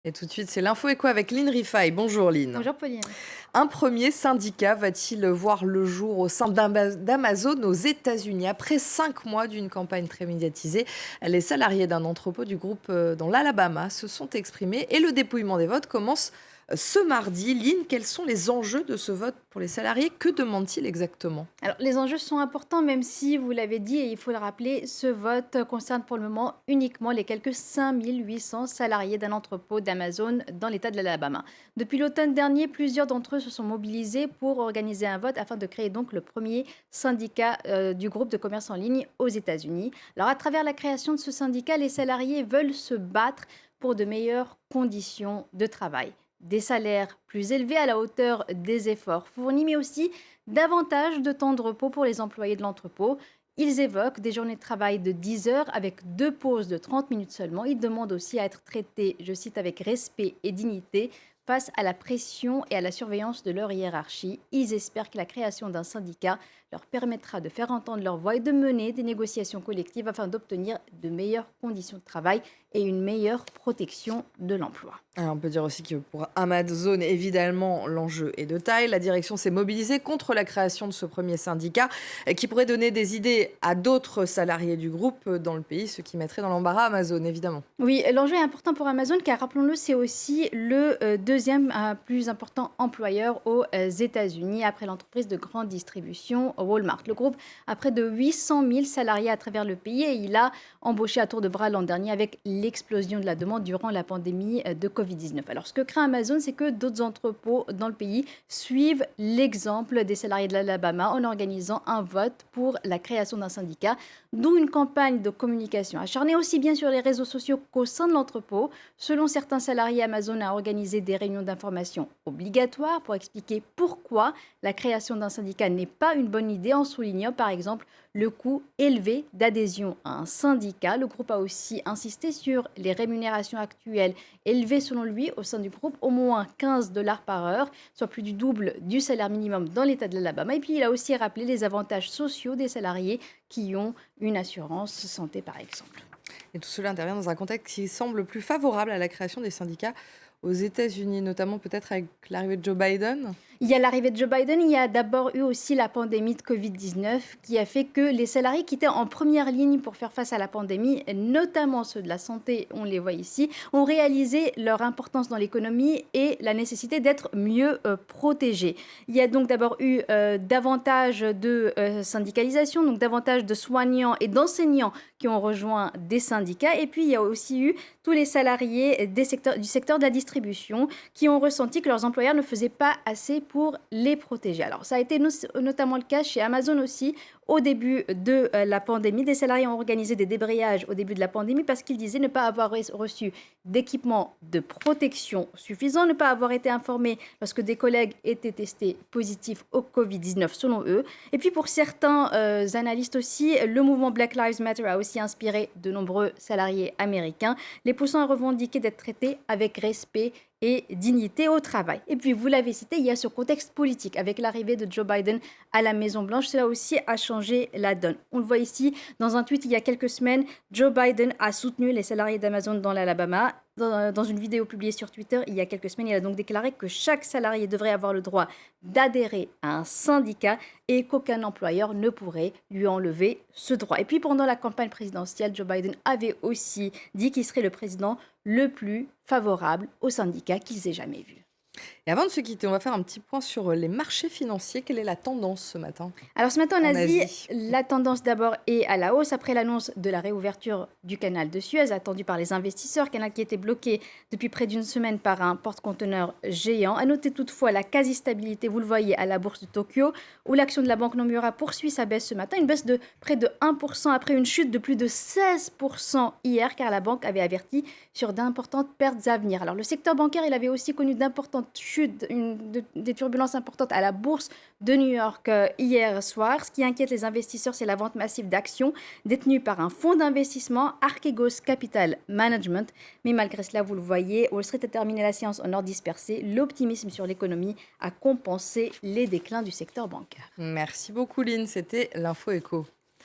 Et tout de suite, c'est l'info éco avec Lynn Rifaille. Bonjour Lynn. Bonjour Pauline. Un premier syndicat va-t-il voir le jour au sein d'Amazon aux États-Unis après 5 mois d'une campagne très médiatisée? Les salariés d'un entrepôt du groupe dans l'Alabama se sont exprimés et le dépouillement des votes commence ce mardi. Lynn, quels sont les enjeux de ce vote pour les salariés? Que demandent-ils exactement? Alors, les enjeux sont importants, même si, vous l'avez dit, et il faut le rappeler, ce vote concerne pour le moment uniquement les quelques 5 800 salariés d'un entrepôt d'Amazon dans l'État de l'Alabama. Depuis l'automne dernier, plusieurs d'entre eux se sont mobilisés pour organiser un vote afin de créer donc le premier syndicat du groupe de commerce en ligne aux États-Unis. Alors, à travers la création de ce syndicat, les salariés veulent se battre pour de meilleures conditions de travail. Des salaires plus élevés à la hauteur des efforts fournis, mais aussi davantage de temps de repos pour les employés de l'entrepôt. Ils évoquent des journées de travail de 10 heures avec 2 pauses de 30 minutes seulement. Ils demandent aussi à être traités, je cite, avec respect et dignité face à la pression et à la surveillance de leur hiérarchie. Ils espèrent que la création d'un syndicat leur permettra de faire entendre leur voix et de mener des négociations collectives afin d'obtenir de meilleures conditions de travail et une meilleure protection de l'emploi. Alors, on peut dire aussi que pour Amazon, évidemment, l'enjeu est de taille. La direction s'est mobilisée contre la création de ce premier syndicat qui pourrait donner des idées à d'autres salariés du groupe dans le pays, ce qui mettrait dans l'embarras Amazon, évidemment. Oui, l'enjeu est important pour Amazon car rappelons-le, c'est aussi le deuxième plus important employeur aux États-Unis après l'entreprise de grande distribution Walmart. Le groupe a près de 800 000 salariés à travers le pays et il a embauché à tour de bras l'an dernier avec l'explosion de la demande durant la pandémie de Covid-19. Alors, ce que craint Amazon, c'est que d'autres entrepôts dans le pays suivent l'exemple des salariés de l'Alabama en organisant un vote pour la création d'un syndicat, d'où une campagne de communication acharnée aussi bien sur les réseaux sociaux qu'au sein de l'entrepôt. Selon certains salariés, Amazon a organisé des réunions d'information obligatoires pour expliquer pourquoi la création d'un syndicat n'est pas une bonne idée, en soulignant par exemple le coût élevé d'adhésion à un syndicat. Le groupe a aussi insisté sur les rémunérations actuelles élevées selon lui au sein du groupe, au moins 15 $ par heure, soit plus du double du salaire minimum dans l'État de l'Alabama. Et puis il a aussi rappelé les avantages sociaux des salariés qui ont une assurance santé par exemple. Et tout cela intervient dans un contexte qui semble plus favorable à la création des syndicats aux États-Unis, notamment peut-être avec l'arrivée de Joe Biden. Il y a l'arrivée de Joe Biden, il y a d'abord eu aussi la pandémie de Covid-19 qui a fait que les salariés qui étaient en première ligne pour faire face à la pandémie, notamment ceux de la santé, on les voit ici, ont réalisé leur importance dans l'économie et la nécessité d'être mieux protégés. Il y a donc d'abord eu davantage de syndicalisation, donc davantage de soignants et d'enseignants qui ont rejoint des syndicats. Et puis il y a aussi eu tous les salariés du secteur de la distribution qui ont ressenti que leurs employeurs ne faisaient pas assez pour les protéger. Alors, ça a été notamment le cas chez Amazon aussi. Au début de la pandémie, des salariés ont organisé des débrayages au début de la pandémie parce qu'ils disaient ne pas avoir reçu d'équipement de protection suffisant, ne pas avoir été informés lorsque des collègues étaient testés positifs au Covid-19 selon eux. Et puis pour certains analystes aussi, le mouvement Black Lives Matter a aussi inspiré de nombreux salariés américains, les poussant à revendiquer d'être traités avec respect et dignité au travail. Et puis, vous l'avez cité, il y a ce contexte politique avec l'arrivée de Joe Biden à la Maison-Blanche. Cela aussi a changé la donne. On le voit ici dans un tweet il y a quelques semaines. Joe Biden a soutenu les salariés d'Amazon dans l'Alabama. Dans une vidéo publiée sur Twitter il y a quelques semaines, il a donc déclaré que chaque salarié devrait avoir le droit d'adhérer à un syndicat et qu'aucun employeur ne pourrait lui enlever ce droit. Et puis pendant la campagne présidentielle, Joe Biden avait aussi dit qu'il serait le président le plus favorable aux syndicats qu'ils aient jamais vu. Et avant de se quitter, on va faire un petit point sur les marchés financiers. Quelle est la tendance ce matin Alors ce matin en en Asie, Asie? la tendance d'abord est à la hausse après l'annonce de la réouverture du canal de Suez, attendue par les investisseurs, canal qui était bloqué depuis près d'une semaine par un porte-conteneurs géant. À noter toutefois la quasi-stabilité, vous le voyez, à la bourse de Tokyo, où l'action de la Banque Nomura poursuit sa baisse ce matin, une baisse de près de 1% après une chute de plus de 16% hier, car la banque avait averti sur d'importantes pertes à venir. Alors le secteur bancaire, il avait aussi connu d'importantes chutes, des turbulences importantes à la bourse de New York hier soir. Ce qui inquiète les investisseurs, c'est la vente massive d'actions détenues par un fonds d'investissement, Archegos Capital Management. Mais malgré cela, vous le voyez, Wall Street a terminé la séance en ordre dispersé. L'optimisme sur l'économie a compensé les déclins du secteur bancaire. Merci beaucoup Lynn, c'était l'info éco.